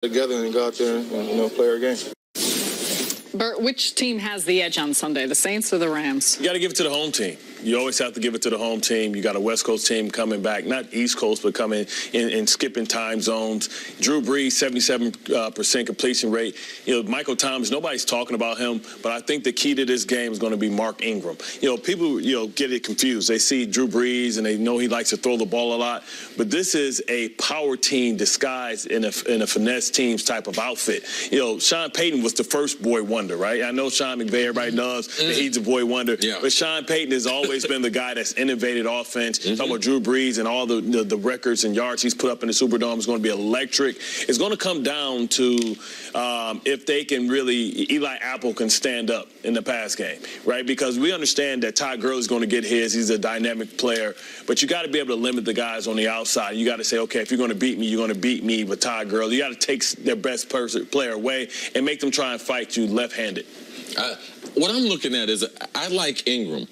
together and go out there and play our game. Bert, which team has the edge on Sunday, the Saints or the Rams? You got to give it to the home team. You always have to give it to the home team. You got a West Coast team coming back, not East Coast, but coming in and skipping time zones. Drew Brees, 77% completion rate. Michael Thomas, nobody's talking about him, but I think the key to this game is going to be Mark Ingram. People, get it confused. They see Drew Brees and they know he likes to throw the ball a lot, but this is a power team disguised in a finesse teams type of outfit. Sean Payton was the first boy wonder, right? I know Sean McVay, everybody knows that he's a boy wonder, but Sean Payton has always been the guy that's innovated offense. Talking about Drew Brees and all the records and yards he's put up in the Superdome is going to be electric. It's going to come down to if they can really, Eli Apple can stand up in the pass game, right? Because we understand that Todd Gurley's going to get his. He's a dynamic player, but you got to be able to limit the guys on the outside. You got to say, okay, if you're going to beat me, you're going to beat me with Todd Gurley. You got to take their best player away and make them try and fight you left-handed. What I'm looking at is I like Ingram.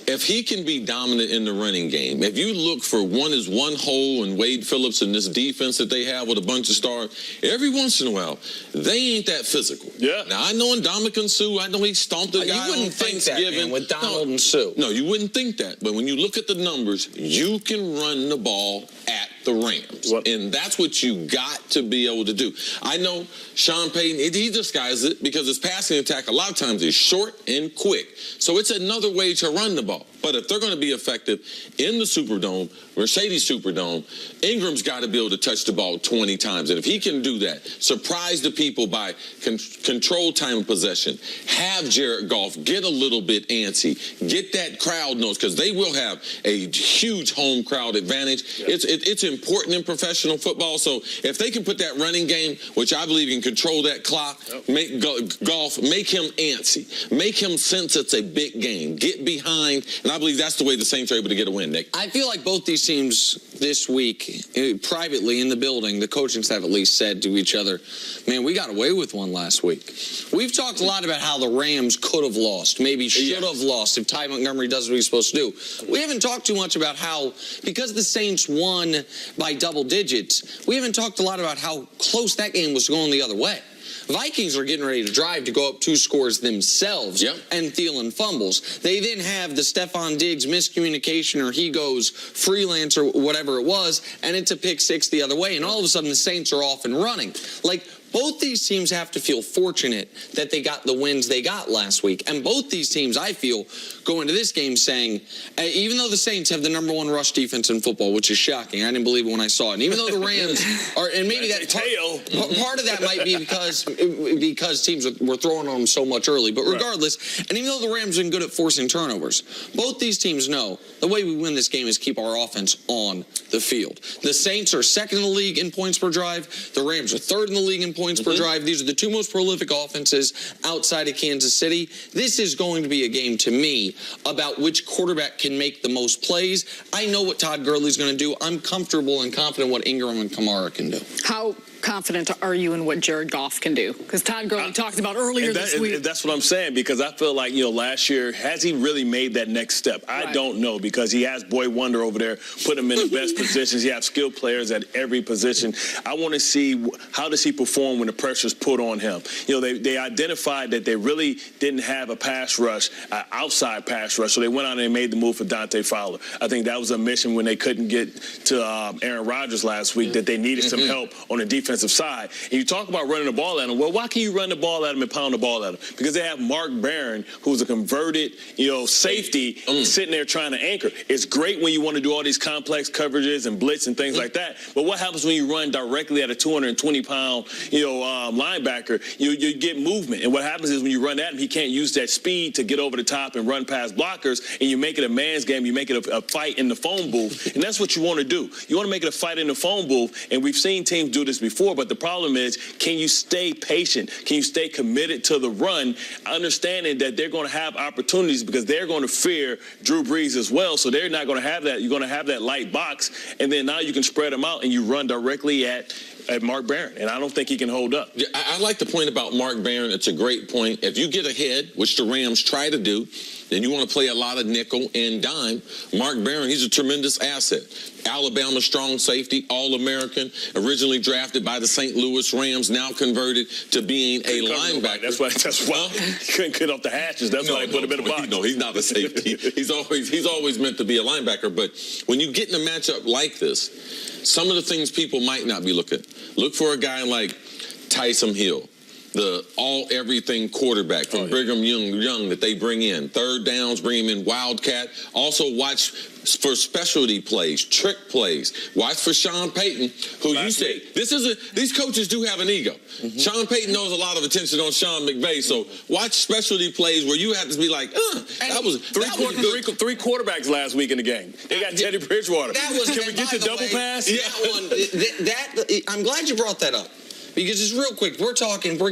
If he can be dominant in the running game, if you look for one hole in Wade Phillips and this defense that they have with a bunch of stars, every once in a while, they ain't that physical. Yeah. Now, I know Ndamukong Suh, I know he stomped a guy on Thanksgiving. That, man, with Donald and Sue. No, you wouldn't think that. But when you look at the numbers, you can run the ball at the Rams. And that's what you got to be able to do. I know Sean Payton, he disguises it because his passing attack a lot of times is short and quick. So it's another way to run the ball. But if they're going to be effective in the Superdome, Mercedes Superdome, Ingram's got to be able to touch the ball 20 times. And if he can do that, surprise the people by control time of possession, have Jared Goff get a little bit antsy, get that crowd noise, because they will have a huge home crowd advantage. Yep. It's important in professional football. So if they can put that running game, which I believe can control that clock, make Goff, make him antsy, make him sense it's a big game, get behind. And I believe that's the way the Saints are able to get a win, Nick. I feel like both these teams this week, privately in the building, the coaching staff at least said to each other, man, we got away with one last week. We've talked a lot about how the Rams could have lost, maybe should have lost if Ty Montgomery does what he's supposed to do. We haven't talked too much about how, because the Saints won by double digits, we haven't talked a lot about how close that game was going the other way. Vikings are getting ready to drive to go up 2 scores themselves, and Thielen fumbles. They then have the Stephon Diggs miscommunication, or he goes freelance or whatever it was, and it's a pick 6 the other way, and all of a sudden the Saints are off and running. Like, both these teams have to feel fortunate that they got the wins they got last week. And both these teams, I feel, go into this game saying, even though the Saints have the #1 rush defense in football, which is shocking. I didn't believe it when I saw it. And even though the Rams are, and maybe that part of that might be because teams were throwing on them so much early. But regardless, and even though the Rams have been good at forcing turnovers, both these teams know the way we win this game is keep our offense on the field. The Saints are second in the league in points per drive. The Rams are third in the league in points per drive. These are the 2 most prolific offenses outside of Kansas City. This is going to be a game, to me, about which quarterback can make the most plays. I know what Todd Gurley's going to do. I'm comfortable and confident what Ingram and Kamara can do. How confident are you in what Jared Goff can do? Because Todd Gurley talked about earlier this week. That's what I'm saying, because I feel like, last year, has he really made that next step? I don't know, because he has Boy Wonder over there, put him in the best positions. He has skilled players at every position. I want to see how does he perform when the pressure's put on him. They identified that they really didn't have a pass rush, outside pass rush, so they went out and they made the move for Dante Fowler. I think that was a mission when they couldn't get to Aaron Rodgers last week, that they needed some help on the defensive side. And you talk about running the ball at him. Well, why can you run the ball at him and pound the ball at him? Because they have Mark Barron, who's a converted, safety, sitting there trying to anchor. It's great when you want to do all these complex coverages and blitz and things like that. But what happens when you run directly at a 220-pound, linebacker? You get movement. And what happens is when you run at him, he can't use that speed to get over the top and run past blockers. And you make it a man's game. You make it a fight in the phone booth. And that's what you want to do. You want to make it a fight in the phone booth. And we've seen teams do this before. But the problem is, can you stay patient? Can you stay committed to the run, understanding that they're going to have opportunities because they're going to fear Drew Brees as well. So they're not going to have that. You're going to have that light box. And then now you can spread them out and you run directly at at Mark Barron, and I don't think he can hold up. Yeah, I like the point about Mark Barron. It's a great point. If you get ahead, which the Rams try to do, then you want to play a lot of nickel and dime. Mark Barron, he's a tremendous asset. Alabama strong safety, All-American, originally drafted by the St. Louis Rams, now converted to being a linebacker. That's why he couldn't get off the hatches. That's why he put him in the box. No, he's not a safety. he's always meant to be a linebacker. But when you get in a matchup like this, some of the things people might not be looking. Look for a guy like Taysom Hill, the all-everything quarterback from Brigham Young that they bring in. Third downs, bring him in Wildcat. Also watch for specialty plays, trick plays. Watch for Sean Payton, who you say, these coaches do have an ego. Sean Payton knows a lot of attention on Sean McVay, so watch specialty plays where you have to be like, that was three quarterbacks last week in the game. They got Teddy Bridgewater. That was, Can we get the double pass? I'm glad you brought that up. Because just real quick, we're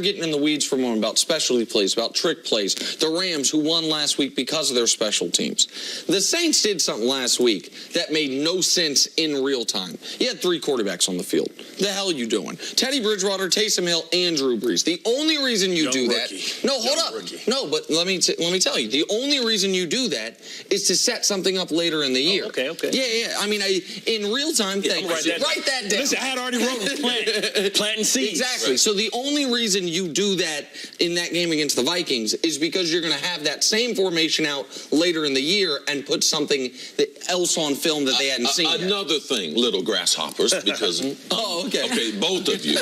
getting in the weeds for a moment about specialty plays, about trick plays. The Rams, who won last week because of their special teams. The Saints did something last week that made no sense in real time. You had 3 quarterbacks on the field. The hell are you doing? Teddy Bridgewater, Taysom Hill, and Drew Brees. The only reason you do that... No, hold up. No, but let me tell you. The only reason you do that is to set something up later in the year. Okay. Yeah. I mean, in real time, write that down. Listen, I had already wrote planting seeds. Exactly. So the only reason you do that in that game against the Vikings is because you're going to have that same formation out later in the year and put something else on film that they hadn't seen yet. Another thing, little grasshoppers, because... Okay, both of you.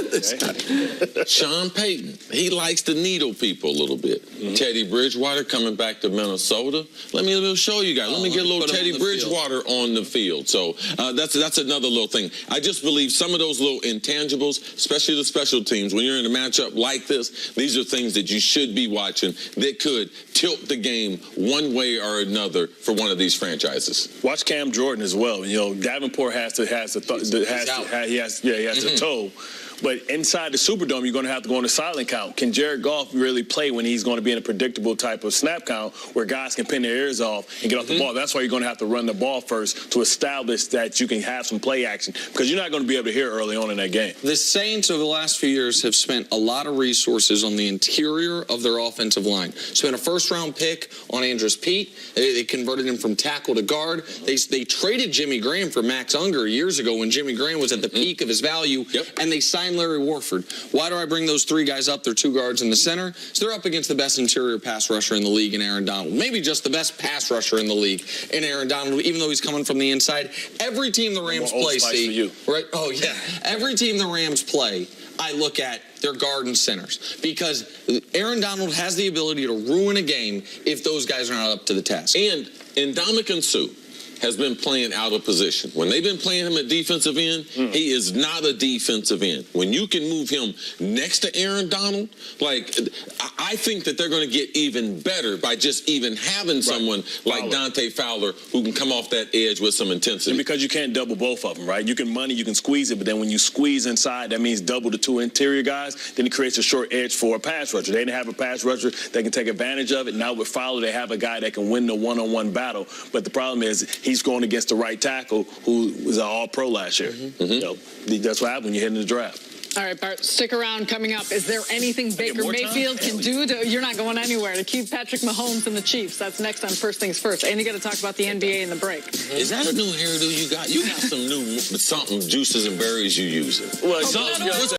Sean Payton, he likes to needle people a little bit. Teddy Bridgewater coming back to Minnesota. Let me show you guys. Let me get a little Teddy Bridgewater on the field. So that's another little thing. I just believe some of those little intangibles, especially the special teams, when you're in a matchup like this, these are things that you should be watching that could tilt the game one way or another for one of these franchises. Watch Cam Jordan as well. You know, Davenport has to toe. But inside the Superdome, you're going to have to go on a silent count. Can Jared Goff really play when he's going to be in a predictable type of snap count where guys can pin their ears off and get off the ball? That's why you're going to have to run the ball first to establish that you can have some play action, because you're not going to be able to hear early on in that game. The Saints over the last few years have spent a lot of resources on the interior of their offensive line. Spent a first-round pick on Andrus Peat. They converted him from tackle to guard. They traded Jimmy Graham for Max Unger years ago when Jimmy Graham was at the peak of his value, and they signed Larry Warford. Why do I bring those 3 guys up? They're 2 guards in the center. So they're up against the best interior pass rusher in the league in Aaron Donald. Maybe just the best pass rusher in the league in Aaron Donald, even though he's coming from the inside. Every team the Rams play, right? Oh, yeah. Every team the Rams play, I look at their guard and centers, because Aaron Donald has the ability to ruin a game if those guys are not up to the task. And Ndamukong Suh has been playing out of position. When they've been playing him at defensive end, he is not a defensive end. When you can move him next to Aaron Donald, I think that they're going to get even better by just even having someone like Dante Fowler who can come off that edge with some intensity. And because you can't double both of them, right? You can squeeze it, but then when you squeeze inside, that means double the 2 interior guys. Then it creates a short edge for a pass rusher. They didn't have a pass rusher that can take advantage of it. Now with Fowler, they have a guy that can win the one-on-one battle. But the problem is he's going against the right tackle who was an all-pro last year. You know, that's what happens when you head in the draft. All right, Bart, stick around. Coming up, is there anything Baker Mayfield can do you're not going anywhere, to keep Patrick Mahomes and the Chiefs? That's next on First Things First. And you got to talk about the NBA in the break. Is that a new hairdo you got? You got some new something juices and berries you using. Well,